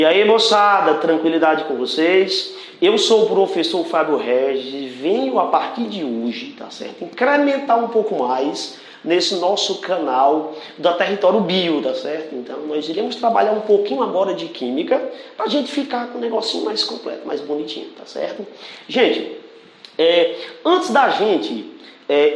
E aí, moçada, tranquilidade com vocês? Eu sou o professor Fábio Regis e venho a partir de hoje, tá certo? Incrementar um pouco mais nesse nosso canal da Território Bio, tá certo? Então nós iremos trabalhar um pouquinho agora de química pra gente ficar com um negocinho mais completo, mais bonitinho, tá certo? Gente, antes da gente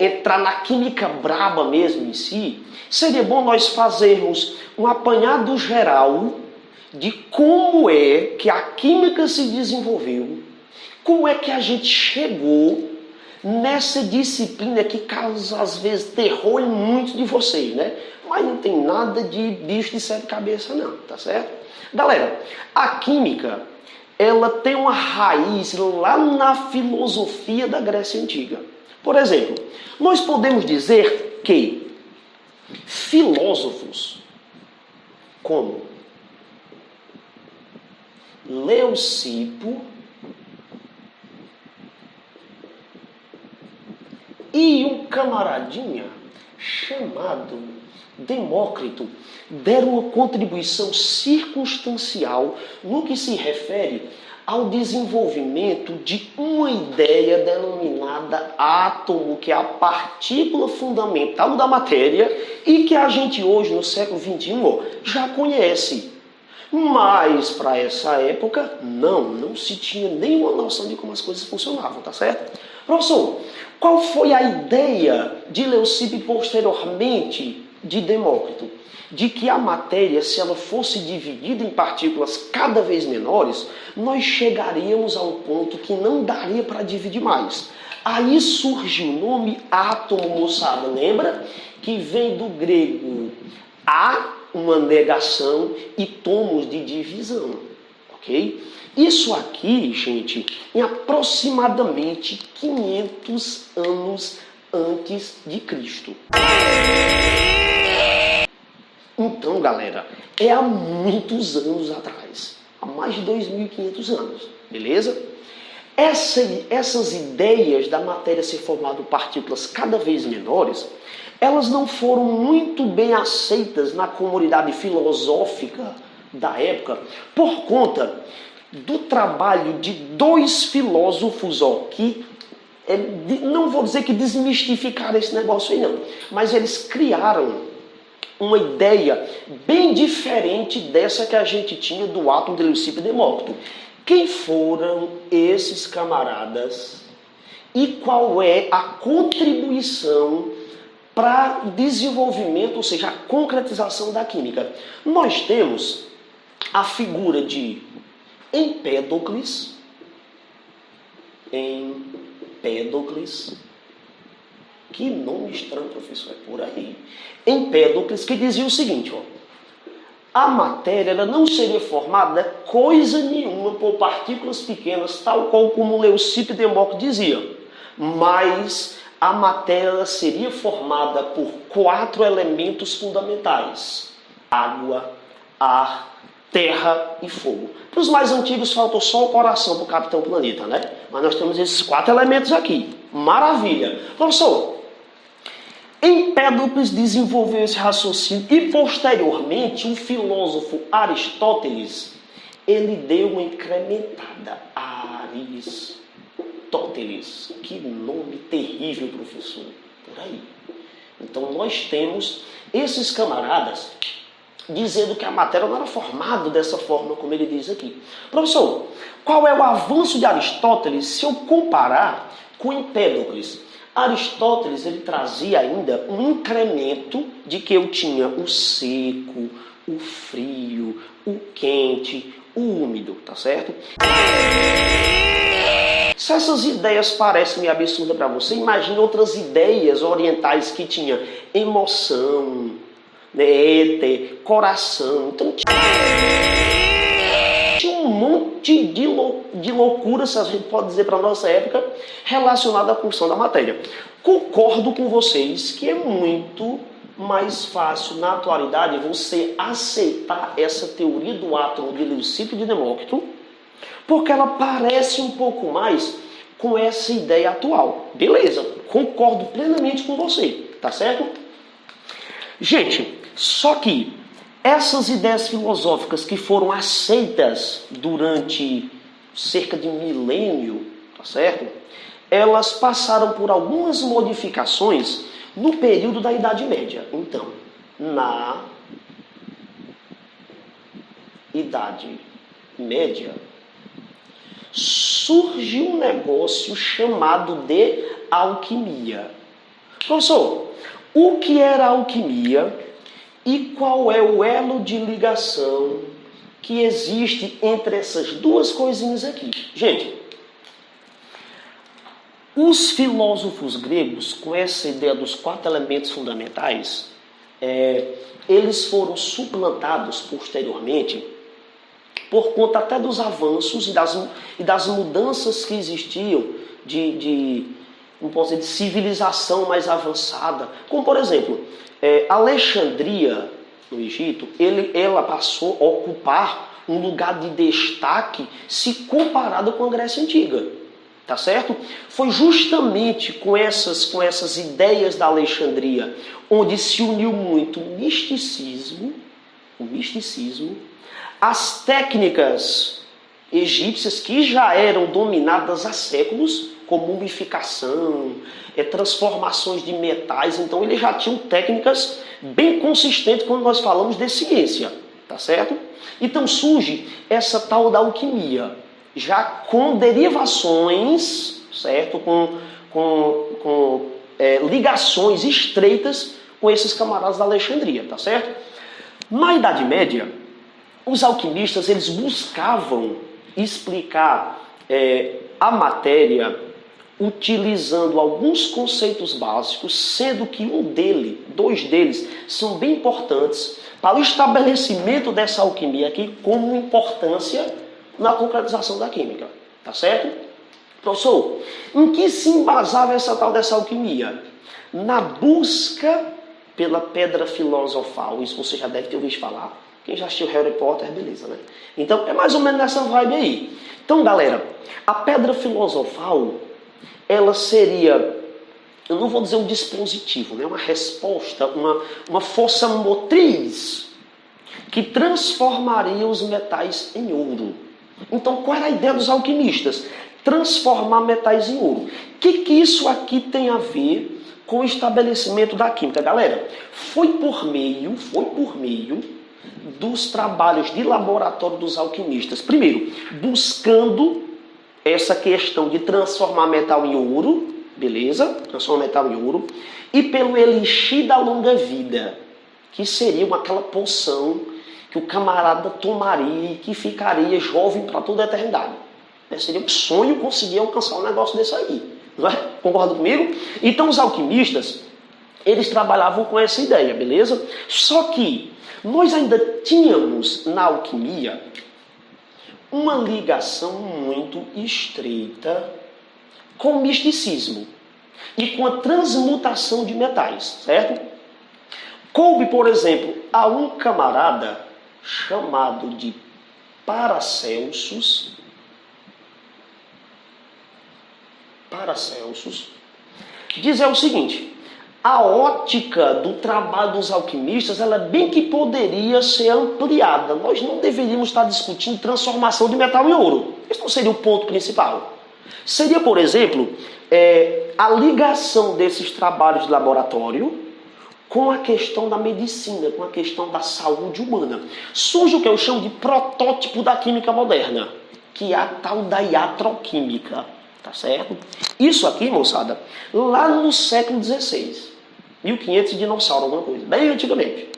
entrar na química braba mesmo em si, seria bom nós fazermos um apanhado geral de como é que a química se desenvolveu, como é que a gente chegou nessa disciplina que causa às vezes terror em muitos de vocês, né? Mas não tem nada de bicho de sete cabeças não, tá certo? Galera, a química, ela tem uma raiz lá na filosofia da Grécia Antiga. Por exemplo, nós podemos dizer que filósofos como Leucipo e um camaradinha chamado Demócrito deram uma contribuição circunstancial no que se refere ao desenvolvimento de uma ideia denominada átomo, que é a partícula fundamental da matéria e que a gente hoje, no século XXI, já conhece. Mas, para essa época, não se tinha nenhuma noção de como as coisas funcionavam, tá certo? Professor, qual foi a ideia de Leucipo e posteriormente de Demócrito? De que a matéria, se ela fosse dividida em partículas cada vez menores, nós chegaríamos a um ponto que não daria para dividir mais. Aí surge o nome átomo, moçada, lembra? Que vem do grego a, uma negação, e tomos de divisão, ok? Isso aqui, gente, em aproximadamente 500 anos antes de Cristo. Então, galera, é há muitos anos atrás, há mais de 2.500 anos, beleza? Essas ideias da matéria ser formada por partículas cada vez menores, elas não foram muito bem aceitas na comunidade filosófica da época por conta do trabalho de dois filósofos que, não vou dizer que desmistificaram esse negócio aí não, mas eles criaram uma ideia bem diferente dessa que a gente tinha do átomo de Leucipo e Demócrito. Quem foram esses camaradas e qual é a contribuição para o desenvolvimento, ou seja, a concretização da química? Nós temos a figura de Empédocles, que nome estranho, professor, é por aí. Empédocles, que dizia o seguinte, a matéria ela não seria formada coisa nenhuma por partículas pequenas, tal qual como Leucipo e Demócrito diziam, mas a matéria ela seria formada por 4 elementos fundamentais: água, ar, terra e fogo. Para os mais antigos faltou só o coração para o Capitão Planeta, né? Mas nós temos esses 4 elementos aqui. Maravilha! Professor, Empédocles desenvolveu esse raciocínio e posteriormente o filósofo Aristóteles, ele deu uma incrementada. Aristóteles, que nome terrível, professor, por aí. Então nós temos esses camaradas dizendo que a matéria não era formada dessa forma como ele diz aqui. Professor, qual é o avanço de Aristóteles se eu comparar com Empédocles? Aristóteles ele trazia ainda um incremento de que eu tinha o seco, o frio, o quente, o úmido, tá certo? Se essas ideias parecem meio absurdas para você, imagine outras ideias orientais que tinha emoção, éter, coração. Então tinha um monte de loucura, se a gente pode dizer para a nossa época, relacionada à função da matéria. Concordo com vocês que é muito mais fácil na atualidade você aceitar essa teoria do átomo de Leucipo e de Demócrito, porque ela parece um pouco mais com essa ideia atual. Beleza, concordo plenamente com você, tá certo? Gente, só que Essas ideias filosóficas que foram aceitas durante cerca de um milênio, tá certo? Elas passaram por algumas modificações no período da Idade Média. Então, na Idade Média, surge um negócio chamado de alquimia. Professor, o que era alquimia e qual é o elo de ligação que existe entre essas duas coisinhas aqui? Gente, os filósofos gregos, com essa ideia dos 4 elementos fundamentais, eles foram suplantados posteriormente por conta até dos avanços e das mudanças que existiam de civilização mais avançada. Como, por exemplo, Alexandria, no Egito, ela passou a ocupar um lugar de destaque se comparado com a Grécia Antiga. Tá certo? Foi justamente com essas ideias da Alexandria onde se uniu muito o misticismo, as técnicas egípcias que já eram dominadas há séculos, como mumificação, transformações de metais. Então eles já tinham técnicas bem consistentes quando nós falamos de ciência, tá certo? Então surge essa tal da alquimia, já com derivações, certo? Com ligações estreitas com esses camaradas da Alexandria, tá certo? Na Idade Média, os alquimistas eles buscavam explicar a matéria utilizando alguns conceitos básicos, sendo que dois deles são bem importantes para o estabelecimento dessa alquimia aqui como importância na concretização da química, tá certo? Professor, em que se embasava essa tal dessa alquimia? Na busca pela pedra filosofal. Isso você já deve ter ouvido falar. Quem já assistiu Harry Potter, beleza, né? Então, é mais ou menos nessa vibe aí. Então, galera, a pedra filosofal, ela seria, eu não vou dizer um dispositivo, né? Uma resposta, uma força motriz que transformaria os metais em ouro. Então, qual era a ideia dos alquimistas? Transformar metais em ouro. O que isso aqui tem a ver com o estabelecimento da química? Galera, foi por meio dos trabalhos de laboratório dos alquimistas. Primeiro, buscando essa questão de transformar metal em ouro, beleza? Transformar metal em ouro. E pelo elixir da longa vida, que seria aquela poção que o camarada tomaria e que ficaria jovem para toda a eternidade. Seria um sonho conseguir alcançar um negócio desse aí. Não é? Concorda comigo? Então os alquimistas, eles trabalhavam com essa ideia, beleza? Só que nós ainda tínhamos na alquimia uma ligação muito estreita com o misticismo e com a transmutação de metais, certo? Coube, por exemplo, a um camarada chamado de Paracelsus, dizer o seguinte: a ótica do trabalho dos alquimistas, ela bem que poderia ser ampliada. Nós não deveríamos estar discutindo transformação de metal em ouro. Esse não seria o ponto principal. Seria, por exemplo, a ligação desses trabalhos de laboratório com a questão da medicina, com a questão da saúde humana. Surge o que eu chamo de protótipo da química moderna, que é a tal da iatroquímica. Tá certo? Isso aqui, moçada, lá no século XVI. 1500 de dinossauro, alguma coisa. Bem antigamente.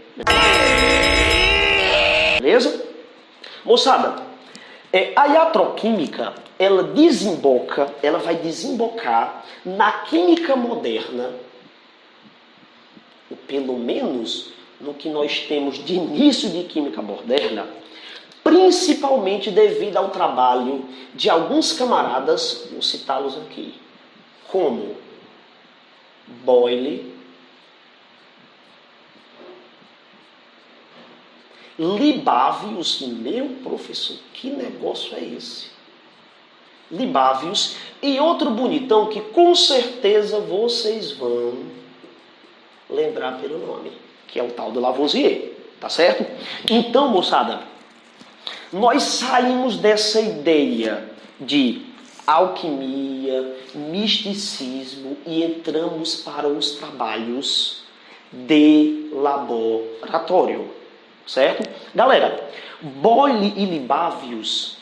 Beleza? Moçada, a iatroquímica, ela vai desembocar na química moderna, ou pelo menos no que nós temos de início de química moderna, principalmente devido ao trabalho de alguns camaradas, vou citá-los aqui, como Boyle, Libavius, meu professor, que negócio é esse? Libavius e outro bonitão que com certeza vocês vão lembrar pelo nome, que é o tal do Lavoisier. tá certo? Então, moçada, nós saímos dessa ideia de alquimia, misticismo e entramos para os trabalhos de laboratório, certo? Galera, Boyle e Libavius,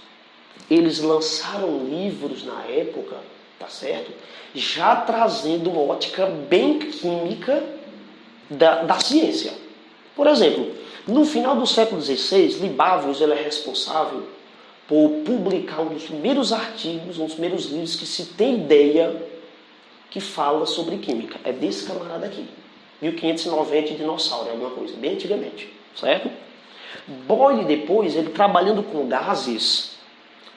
eles lançaram livros na época, tá certo? Já trazendo uma ótica bem química da ciência. Por exemplo, no final do século XVI, Libavius ele é responsável por publicar um dos primeiros artigos, um dos primeiros livros que se tem ideia que fala sobre química. É desse camarada aqui. 1590, dinossauro, alguma coisa, bem antigamente, certo? Boyle depois, ele trabalhando com gases,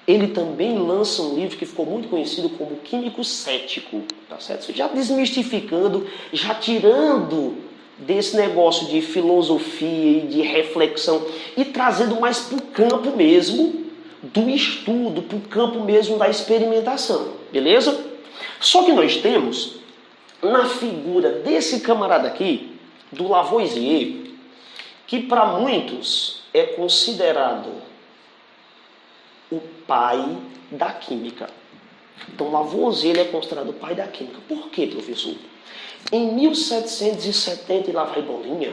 ele também lança um livro que ficou muito conhecido como Químico Cético, tá certo? Já desmistificando, já tirando desse negócio de filosofia e de reflexão e trazendo mais para o campo mesmo do estudo, para o campo mesmo da experimentação, beleza? Só que nós temos na figura desse camarada aqui, do Lavoisier, que para muitos é considerado o pai da química. Então Lavoisier é considerado o pai da química. Por quê, professor? Em 1770, e lá vai bolinha,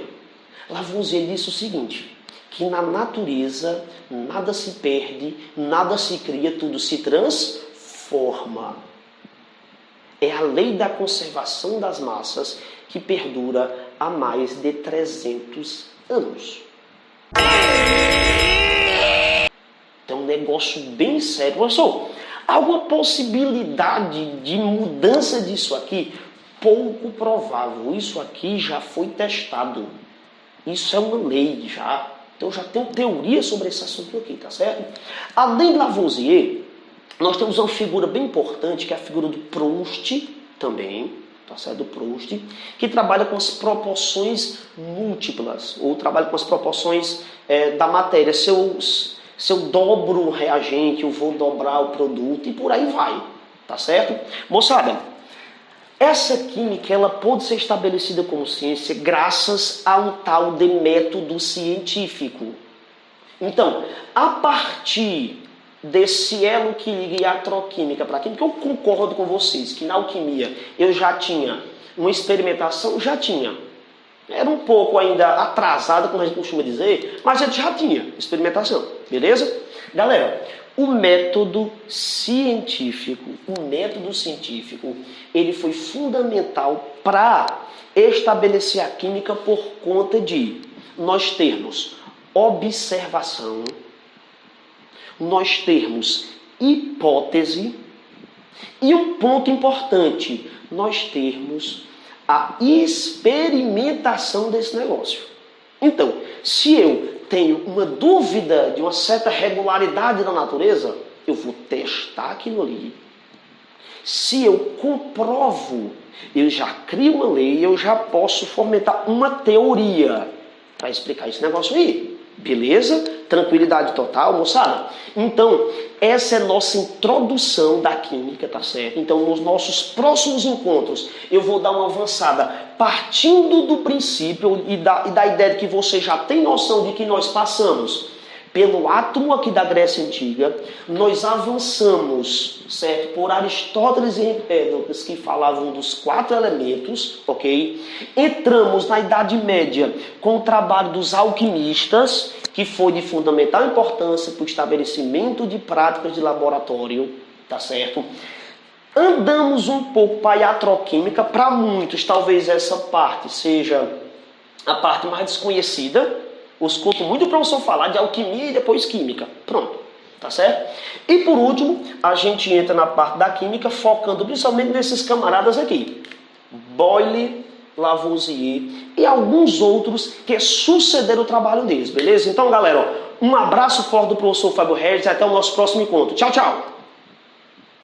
Lavoisier disse o seguinte, que na natureza nada se perde, nada se cria, tudo se transforma. É a lei da conservação das massas que perdura há mais de 300 anos. Então, um negócio bem sério. Professor, há alguma possibilidade de mudança disso aqui? Pouco provável. Isso aqui já foi testado. Isso é uma lei já. Então, já tenho teoria sobre esse assunto aqui, tá certo? Além de Lavoisier, nós temos uma figura bem importante, que é a figura do Proust também, tá certo? Do Proust, que trabalha com as proporções múltiplas, ou trabalha com as proporções da matéria. Se eu dobro o reagente, eu vou dobrar o produto e por aí vai, tá certo? Moçada, essa química ela pode ser estabelecida como ciência graças a um tal de método científico. Então, a partir desse elo que liga iatroquímica para química, eu concordo com vocês que na alquimia eu já tinha uma experimentação, já tinha. Era um pouco ainda atrasada, como a gente costuma dizer, mas a gente já tinha experimentação, beleza? Galera, o método científico, ele foi fundamental para estabelecer a química por conta de nós termos observação, nós termos hipótese e um ponto importante, nós termos a experimentação desse negócio. Então, se eu tenho uma dúvida de uma certa regularidade da natureza, eu vou testar aquilo ali. Se eu comprovo, eu já crio uma lei, eu já posso fomentar uma teoria para explicar esse negócio aí. Beleza? Tranquilidade total, moçada? Então, essa é a nossa introdução da química, tá certo? Então, nos nossos próximos encontros, eu vou dar uma avançada partindo do princípio e da ideia de que você já tem noção de que nós passamos pelo átomo aqui da Grécia Antiga, nós avançamos, certo? Por Aristóteles e Empédocles, que falavam dos 4 elementos, ok? Entramos na Idade Média com o trabalho dos alquimistas, que foi de fundamental importância para o estabelecimento de práticas de laboratório, tá certo? Andamos um pouco para a iatroquímica, para muitos talvez essa parte seja a parte mais desconhecida. Eu escuto muito o professor falar de alquimia e depois química. Pronto, tá certo? E por último, a gente entra na parte da química, focando principalmente nesses camaradas aqui. Boyle, Lavoisier e alguns outros que sucederam o trabalho deles, beleza? Então, galera, um abraço forte do professor Fábio Regis e até o nosso próximo encontro. Tchau, tchau!